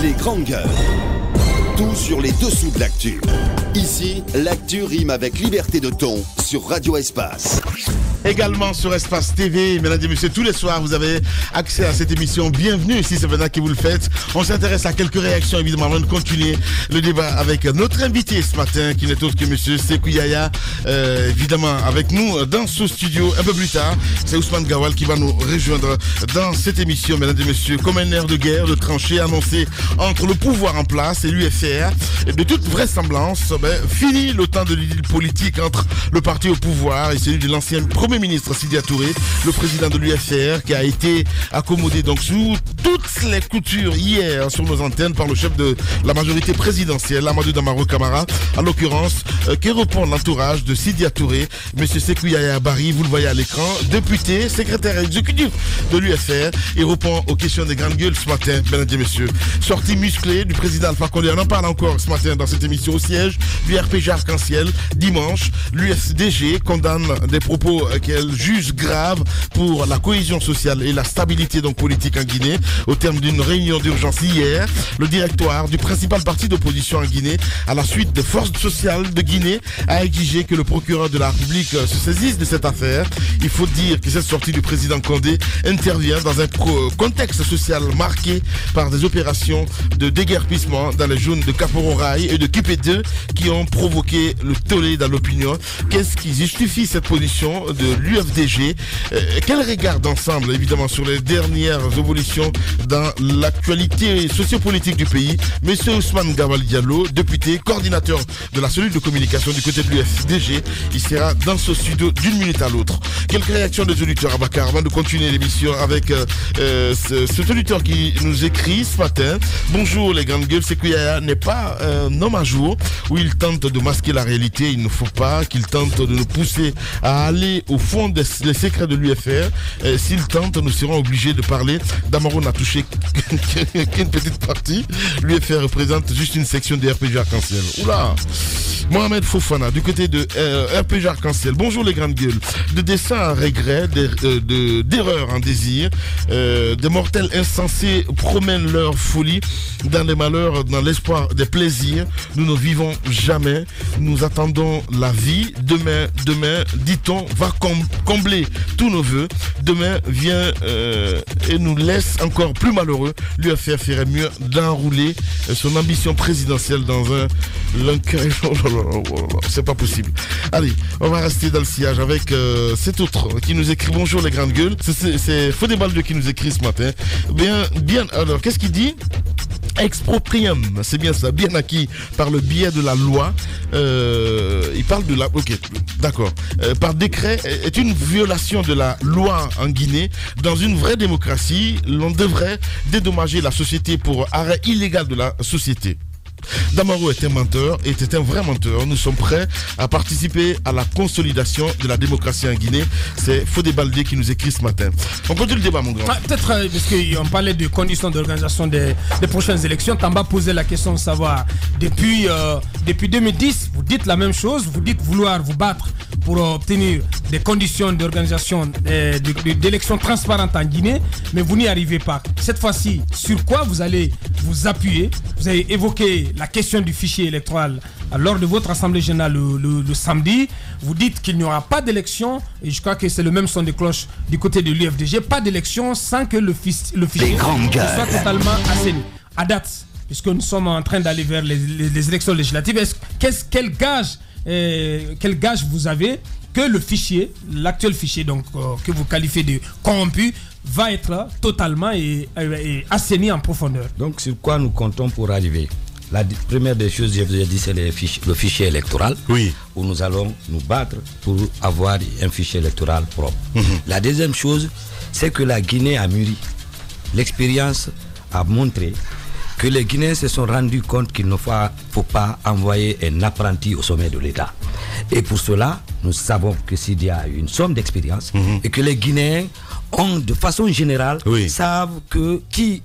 Les grandes gueules. Tout sur les dessous de l'actu. Ici, l'actu rime avec liberté de ton sur Radio Espace. Également sur Espace TV, mesdames et messieurs, tous les soirs, vous avez accès à cette émission. Bienvenue si c'est maintenant que vous le faites. On s'intéresse à quelques réactions, évidemment, avant de continuer le débat avec notre invité ce matin, qui n'est autre que monsieur Sekou Yaya. Évidemment, avec nous dans ce studio un peu plus tard, c'est Ousmane Gawal qui va nous rejoindre dans cette émission, mesdames et messieurs, comme un air de guerre, de tranchée annoncé entre le pouvoir en place et l'UFR. Et de toute vraisemblance, fini le temps de l'idylle politique entre le parti au pouvoir et celui de l'ancien Premier ministre Sidya Touré, le président de l'UFR, qui a été accommodé donc sous toutes les coutures hier sur nos antennes par le chef de la majorité présidentielle, Amadou Damaro Camara, en l'occurrence, qui répond l'entourage de Sidya Touré, monsieur Sekou Yaya Bari, vous le voyez à l'écran, député, secrétaire exécutif de l'UFR, il répond aux questions des grandes gueules ce matin, mesdames et messieurs. Sortie musclée du président Alpha Condé, on en parle encore ce matin dans cette émission au siège du RPG Arc-en-Ciel. Dimanche, l'UFDG condamne des propos qu'elle juge graves pour la cohésion sociale et la stabilité donc politique en Guinée. Au terme d'une réunion d'urgence hier, le directoire du principal parti d'opposition en Guinée, à la suite des forces sociales de Guinée, a exigé que le procureur de la République se saisisse de cette affaire. Il faut dire que cette sortie du président Condé intervient dans un contexte social marqué par des opérations de déguerpissement dans les zones de Kapororaï et de Kipé2 qui ont provoqué le tollé dans l'opinion. Qu'est-ce qui justifie cette position de l'UFDG? Quel regard d'ensemble, évidemment, sur les dernières évolutions dans l'actualité sociopolitique du pays? Monsieur Ousmane Gawal Diallo, député, coordinateur de la cellule de communication du côté de l'UFDG, il sera dans ce studio d'une minute à l'autre. Quelques réactions des auditeurs à Bakar avant de continuer l'émission avec cet auditeur qui nous écrit ce matin. Bonjour les grandes gueules, Sekou Yaya n'est pas un homme à jour où il tente de masquer la réalité. Il ne faut pas qu'il tente de nous pousser à aller au fond des secrets de l'UFR. S'il tente, nous serons obligés de parler. Damaro n'a touché qu'une petite partie. L'UFR représente juste une section de RPG Arc-en-Ciel. Oula! Mohamed Fofana, du côté de RPG Arc-en-Ciel. Bonjour les grandes gueules. De dessein à regret, d'erreur en désir, des mortels insensés promènent leur folie dans les malheurs, dans l'espoir des plaisirs. Nous ne vivons jamais. Nous attendons la vie. Demain, dit-on, va combler tous nos voeux. Demain vient et nous laisse encore plus malheureux. L'UFR ferait mieux d'enrouler son ambition présidentielle dans un c'est pas possible. Allez, on va rester dans le sillage avec cet autre qui nous écrit. Bonjour les grandes gueules. C'est Fodé Baldé qui nous écrit ce matin. Bien. Alors, qu'est-ce qu'il dit? Exproprium, c'est bien ça, bien acquis par le biais de la loi. Il parle de la... Ok, d'accord. Par décret est une violation de la loi en Guinée. Dans une vraie démocratie, l'on devrait dédommager la société pour arrêt illégal de la société. Damaro est un menteur, était un vrai menteur. Nous sommes prêts à participer à la consolidation de la démocratie en Guinée. C'est Fodé Baldé qui nous écrit ce matin. On continue le débat, mon grand. Peut-être parce qu'on parlait de conditions d'organisation des prochaines élections. Tamba posait la question de savoir, depuis 2010, vous dites la même chose, vous dites vouloir vous battre pour obtenir des conditions d'organisation d'élections transparentes en Guinée, mais vous n'y arrivez pas. Cette fois-ci, sur quoi vous allez vous appuyer? Vous avez évoqué la question du fichier électoral lors de votre assemblée générale le samedi. Vous dites qu'il n'y aura pas d'élection, et je crois que c'est le même son de cloche du côté de l'UFDG, pas d'élection sans que le fichier soit totalement assaini. À date, puisque nous sommes en train d'aller vers les élections législatives, quel gage vous avez que le fichier, l'actuel fichier donc, que vous qualifiez de corrompu, va être totalement et assaini en profondeur? Donc sur quoi nous comptons pour arriver? La première des choses, je vous ai dit, c'est le fichier électoral, oui, où nous allons nous battre pour avoir un fichier électoral propre. La deuxième chose, c'est que la Guinée a mûri. L'expérience a montré que les Guinéens se sont rendus compte qu'il ne faut pas envoyer un apprenti au sommet de l'État. Et pour cela, nous savons que Sidya a une somme d'expérience et que les Guinéens ont, de façon générale, savent qu'il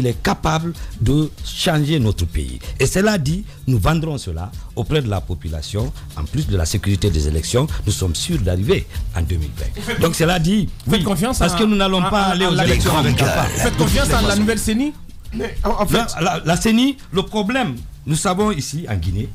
est capable de changer notre pays. Et cela dit, nous vendrons cela auprès de la population. En plus de la sécurité des élections, nous sommes sûrs d'arriver en 2020. Donc cela dit, faites confiance parce que nous n'allons pas aller aux élections avec un pas. Faites confiance à la nouvelle CENI? Mais en fait, la CENI, le problème, nous savons ici en Guinée,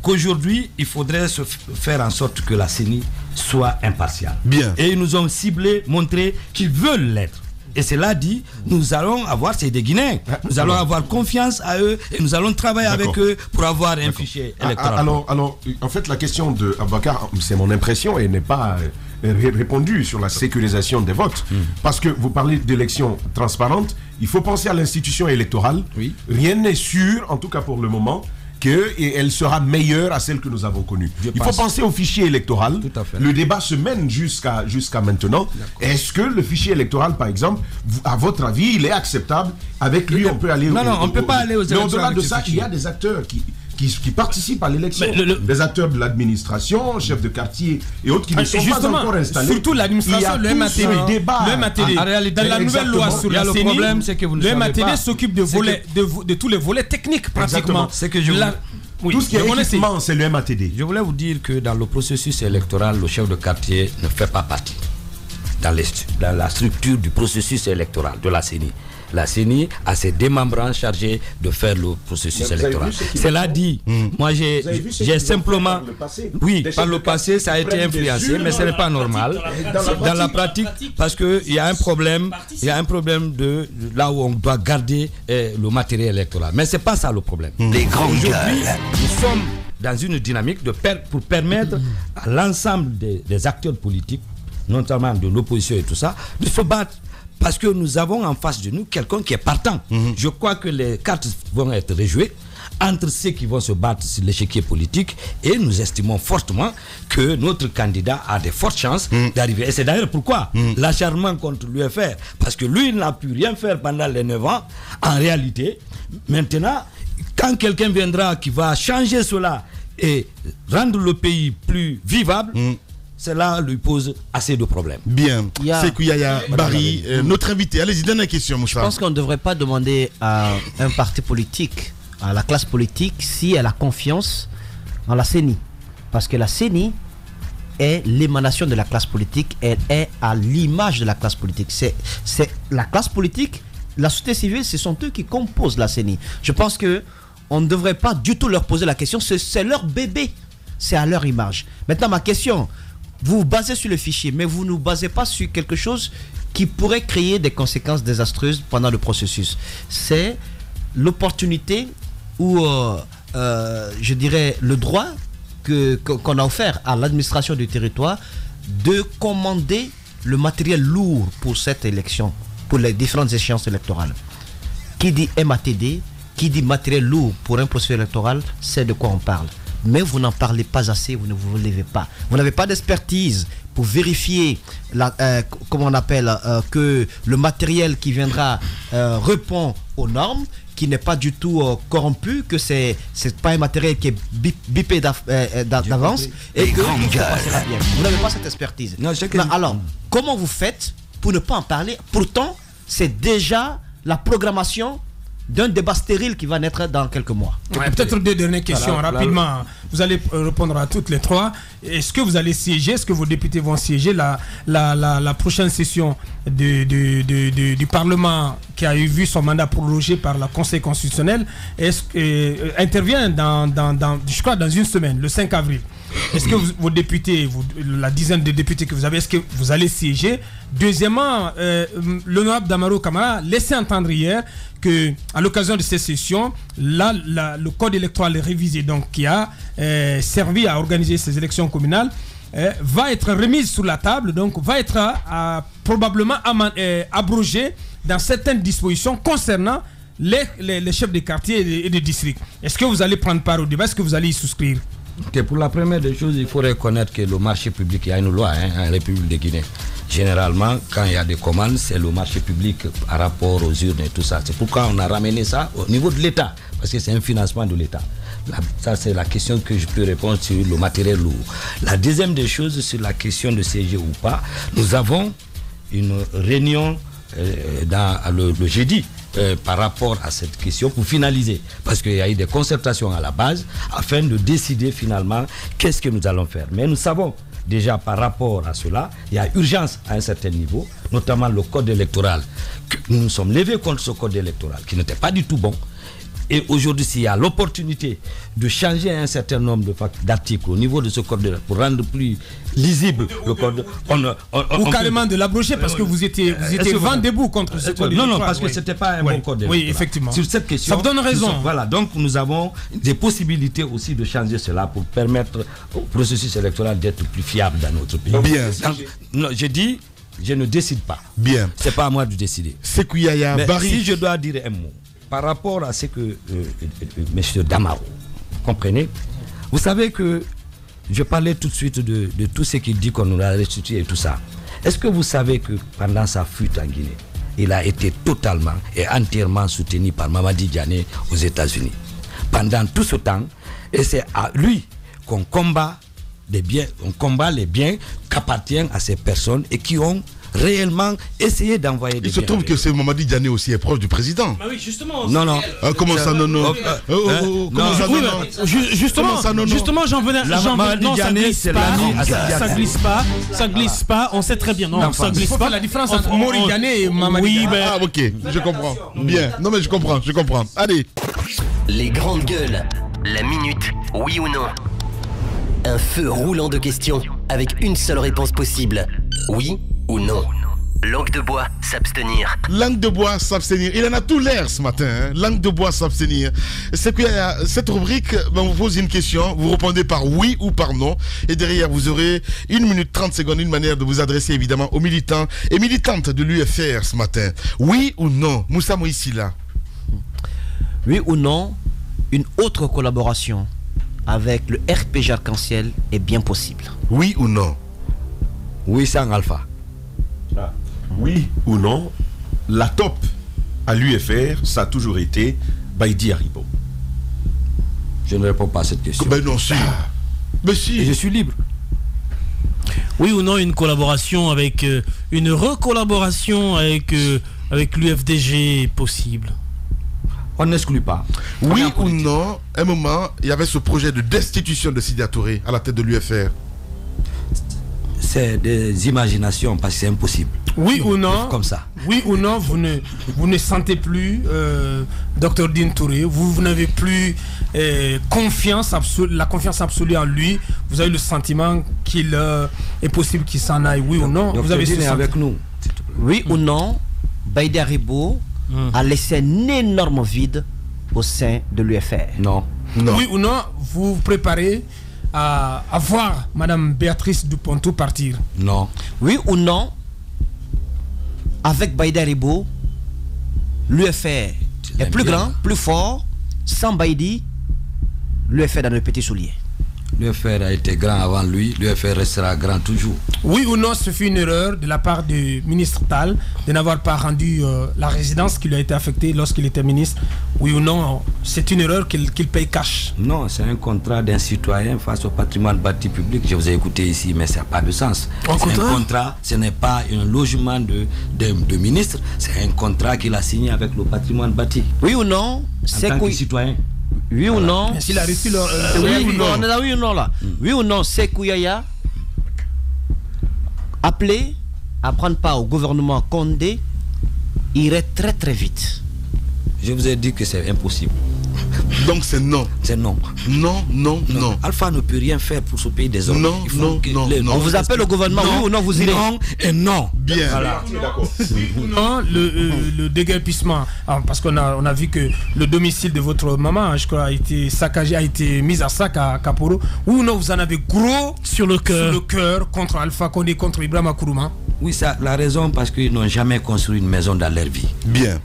qu'aujourd'hui, il faudrait faire en sorte que la CENI soit impartiale. Bien. Et ils nous ont ciblé, montré qu'ils veulent l'être. Et cela dit, nous allons avoir, c'est des Guinéens, nous allons avoir confiance à eux et nous allons travailler avec eux pour avoir un fichier électoral. Alors, en fait, la question de Aboubacar, c'est mon impression et n'est pas répondue sur la sécurisation des votes. Parce que vous parlez d'élections transparentes, il faut penser à l'institution électorale. Oui. Rien n'est sûr, en tout cas pour le moment, qu'elle sera meilleure à celle que nous avons connue. Il faut penser au fichier électoral. Tout à fait. Le débat se mène jusqu'à maintenant. Est-ce que le fichier électoral, par exemple, à votre avis, il est acceptable? Avec lui, on peut aller... Non, on ne peut pas aller aux élections. Mais au-delà de ça, il y a des acteurs qui participent à l'élection. Des acteurs de l'administration, chefs de quartier et autres qui ne sont pas encore installés. Surtout l'administration, le MATD. En réalité, dans la nouvelle loi sur la CENI, le problème, c'est que vous ne savez pas. Le MATD s'occupe de tous les volets techniques, pratiquement. C'est que je tout ce qui est équipement, c'est le MATD. Je voulais vous dire que dans le processus électoral, le chef de quartier ne fait pas partie dans la structure du processus électoral de la CENI. La CENI a ses démembrants chargés de faire le processus électoral. Cela dit, moi j'ai simplement... Oui, par le passé, ça a été influencé, mais ce n'est pas normal. Dans la pratique, parce qu'il y a un problème, de là où on doit garder le matériel électoral. Mais ce n'est pas ça le problème. Les grandes gueules. Nous sommes dans une dynamique pour permettre à l'ensemble des acteurs politiques, notamment de l'opposition et tout ça, de se battre. Parce que nous avons en face de nous quelqu'un qui est partant. Je crois que les cartes vont être rejouées entre ceux qui vont se battre sur l'échiquier politique et nous estimons fortement que notre candidat a des fortes chances d'arriver. Et c'est d'ailleurs pourquoi l'acharnement contre l'UFR, parce que lui il n'a pu rien faire pendant les 9 ans. En réalité, maintenant, quand quelqu'un viendra qui va changer cela et rendre le pays plus vivable, cela lui pose assez de problèmes. Bien. C'est Yaya Barry, notre invité. Allez-y, donne une question, Moussa. Je pense qu'on ne devrait pas demander à un parti politique, à la classe politique, si elle a confiance en la CENI. Parce que la CENI est l'émanation de la classe politique, elle est à l'image de la classe politique. C'est la classe politique, la société civile, ce sont eux qui composent la CENI. Je pense qu'on ne devrait pas du tout leur poser la question, c'est leur bébé, c'est à leur image. Maintenant, ma question... Vous vous basez sur le fichier, mais vous ne vous basez pas sur quelque chose qui pourrait créer des conséquences désastreuses pendant le processus. C'est l'opportunité ou, je dirais, le droit qu'on a offert à l'administration du territoire de commander le matériel lourd pour cette élection, pour les différentes échéances électorales. Qui dit MATD, qui dit matériel lourd pour un processus électoral, c'est de quoi on parle. Mais vous n'en parlez pas assez, vous ne vous levez pas. Vous n'avez pas d'expertise pour vérifier, comment on appelle, que le matériel qui viendra répond aux normes, qui n'est pas du tout corrompu, que c'est pas un matériel qui est bipé d'avance, et que vous n'avez pas cette expertise. Alors, comment vous faites pour ne pas en parler? Pourtant, c'est déjà la programmation d'un débat stérile qui va naître dans quelques mois. Peut-être deux dernières questions rapidement. Vous allez répondre à toutes les trois. Est-ce que vous allez siéger? Est-ce que vos députés vont siéger la prochaine session du Parlement qui a vu son mandat prorogé par le Conseil constitutionnel intervient je crois dans une semaine, le 5 avril. Est-ce que vos députés, la dizaine de députés que vous avez, est-ce que vous allez siéger? Deuxièmement, l'honorable Damaro Camara laissait entendre hier que, à l'occasion de cette session, le code électoral révisé, donc qui a servi à organiser ces élections communales, va être remise sur la table, donc va être probablement abrogé dans certaines dispositions concernant les chefs de quartier et de district. Est-ce que vous allez prendre part au débat? Est-ce que vous allez y souscrire? Pour la première des choses, il faut reconnaître que le marché public, il y a une loi en République de Guinée. Généralement, quand il y a des commandes, c'est le marché public par rapport aux urnes et tout ça. C'est pourquoi on a ramené ça au niveau de l'État, parce que c'est un financement de l'État. Ça, c'est la question que je peux répondre sur le matériel lourd. La deuxième des choses, sur la question de siéger ou pas, nous avons une réunion dans le jeudi par rapport à cette question pour finaliser, parce qu'il y a eu des concertations à la base afin de décider finalement qu'est-ce que nous allons faire. Mais nous savons déjà par rapport à cela, il y a urgence à un certain niveau, notamment le code électoral. Nous nous sommes levés contre ce code électoral qui n'était pas du tout bon. Et aujourd'hui, s'il y a l'opportunité de changer un certain nombre d'articles au niveau de ce code pour rendre plus lisible le code, ou carrément de l'abroger parce que vous étiez vent debout contre ce code. Non, parce que c'était pas un bon code. Oui, effectivement. Sur cette question, ça vous donne raison. Voilà, donc nous avons des possibilités aussi de changer cela pour permettre au processus électoral d'être plus fiable dans notre pays. Bien. Non, je dis, je ne décide pas. Bien. C'est pas à moi de décider. Sékou Yaya, Barry. Si je dois dire un mot par rapport à ce que M. Damaro, comprenez, vous savez que je parlais tout de suite de tout ce qu'il dit qu'on nous a restitué et tout ça. Est-ce que vous savez que pendant sa fuite en Guinée, il a été totalement et entièrement soutenu par Mamadi Diané aux États-Unis pendant tout ce temps, et c'est à lui qu'on combat les biens qu'appartiennent à ces personnes et qui ont réellement essayer d'envoyer des biens. Il se trouve que c'est Mamadi Diané aussi est proche du président. Bah oui, justement. Non. Comment ça, non? Comment ça, non? Justement, j'en venais. Non, ça glisse pas. On sait très bien. Non, ça glisse pas. La différence entre Mori Diané et Mamadi Diané. Oui, ah, ok, je comprends. Bien. Non, mais je comprends. Allez. Les grandes gueules. La minute, oui ou non? Un feu roulant de questions avec une seule réponse possible. Oui ou non? Langue de bois, s'abstenir. Langue de bois, s'abstenir. Il en a tout l'air ce matin. Hein? Langue de bois, s'abstenir. C'est qu'il y a cette rubrique, on vous pose une question, vous répondez par oui ou par non. Et derrière, vous aurez 1 minute 30 secondes, une manière de vous adresser évidemment aux militants et militantes de l'UFR ce matin. Oui ou non? Moussa Moïsila. Oui ou non, une autre collaboration avec le RPG Arc-en-Ciel est bien possible. Oui ou non? Oui, sans Alpha. Oui ou non, la top à l'UFR, ça a toujours été Baïdi Haribo. Je ne réponds pas à cette question. Ben non, si. Mais si. Et je suis libre. Oui ou non, une collaboration avec une recollaboration avec l'UFDG possible? On n'exclut pas. Oui ou non, à un moment, il y avait ce projet de destitution de Sidi Touré à la tête de l'UFR. C'est des imaginations parce que c'est impossible. Oui ou non, comme ça. Oui ou non, vous ne sentez plus Dr Din Touré, vous n'avez plus la confiance absolue en lui. Vous avez le sentiment qu'il est possible qu'il s'en aille. Oui ou non? Vous avez ce avec nous. Oui ou non, Baïdi Haribo a laissé un énorme vide au sein de l'UFR. Non. Oui ou non, vous vous préparez à voir Madame Béatrice Duponto partir? Non. Oui ou non, avec Baïdi Haribo, l'UFR est plus grand, plus fort. Sans Baïdi, l'UFR dans le petit soulier. L'UFR a été grand avant lui, l'UFR restera grand toujours. Oui ou non, ce fut une erreur de la part du ministre Tal de n'avoir pas rendu la résidence qui lui a été affectée lorsqu'il était ministre? Oui ou non, c'est une erreur qu'il paye cash? Non, c'est un contrat d'un citoyen face au patrimoine bâti public. Je vous ai écouté ici, mais ça n'a pas de sens. C'est un contrat, ce n'est pas un logement de ministre, c'est un contrat qu'il a signé avec le patrimoine bâti. Oui ou non, c'est en tant que citoyen. Oui ou non? S'il a reçu oui ou non? On est là, oui ou non là? Oui ou non, Sékou Yaya appelé à prendre part au gouvernement Condé irait très très vite. Je vous ai dit que c'est impossible. Donc c'est non. C'est non. Non. Alpha ne peut rien faire pour ce pays des hommes. Non. On vous appelle au gouvernement, oui ou non, vous irez? Non et non. Bien. Voilà. Non, le déguerpissement, parce qu'on a vu que le domicile de votre maman, je crois, a été saccagé, a été mis à sac à Kaporo. Oui ou non, vous en avez gros sur le cœur contre Alpha Condé, contre Ibrahima Kourouma? Oui, ça, la raison, parce qu'ils n'ont jamais construit une maison dans leur vie. Bien.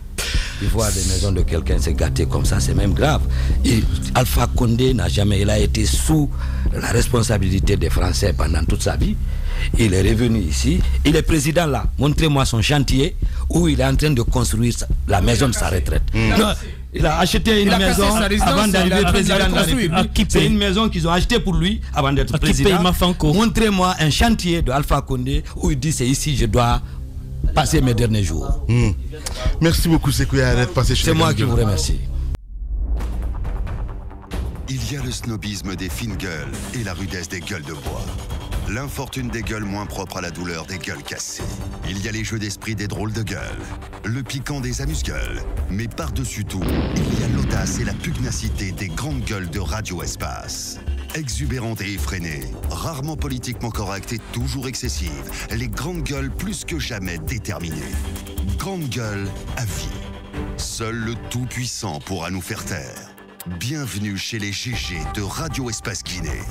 Il voir des maisons de quelqu'un se gâter comme ça, c'est même grave. Et Alpha Condé il a été sous la responsabilité des Français pendant toute sa vie. Il est revenu ici, il est président là. Montrez-moi son chantier où il est en train de construire la maison de sa retraite. Non, il a acheté une maison avant d'arriver président de la République. C'est une maison qu'ils ont achetée pour lui avant d'être président. Montrez-moi un chantier de Alpha Condé où il dit c'est ici je dois passer mes derniers jours. Merci beaucoup Sékou Yaya d'être passé chez nous. C'est moi qui vous remercie. Il y a le snobisme des fines gueules et la rudesse des gueules de bois. l'infortune des gueules moins propres à la douleur des gueules cassées. Il y a les jeux d'esprit des drôles de gueules, le piquant des amuse-gueules. Mais par-dessus tout, il y a l'audace et la pugnacité des grandes gueules de Radio Espace. Exubérantes et effrénées, rarement politiquement correctes et toujours excessives, les grandes gueules plus que jamais déterminées. Grandes gueules à vie. Seul le Tout-Puissant pourra nous faire taire. Bienvenue chez les GG de Radio Espace Guinée.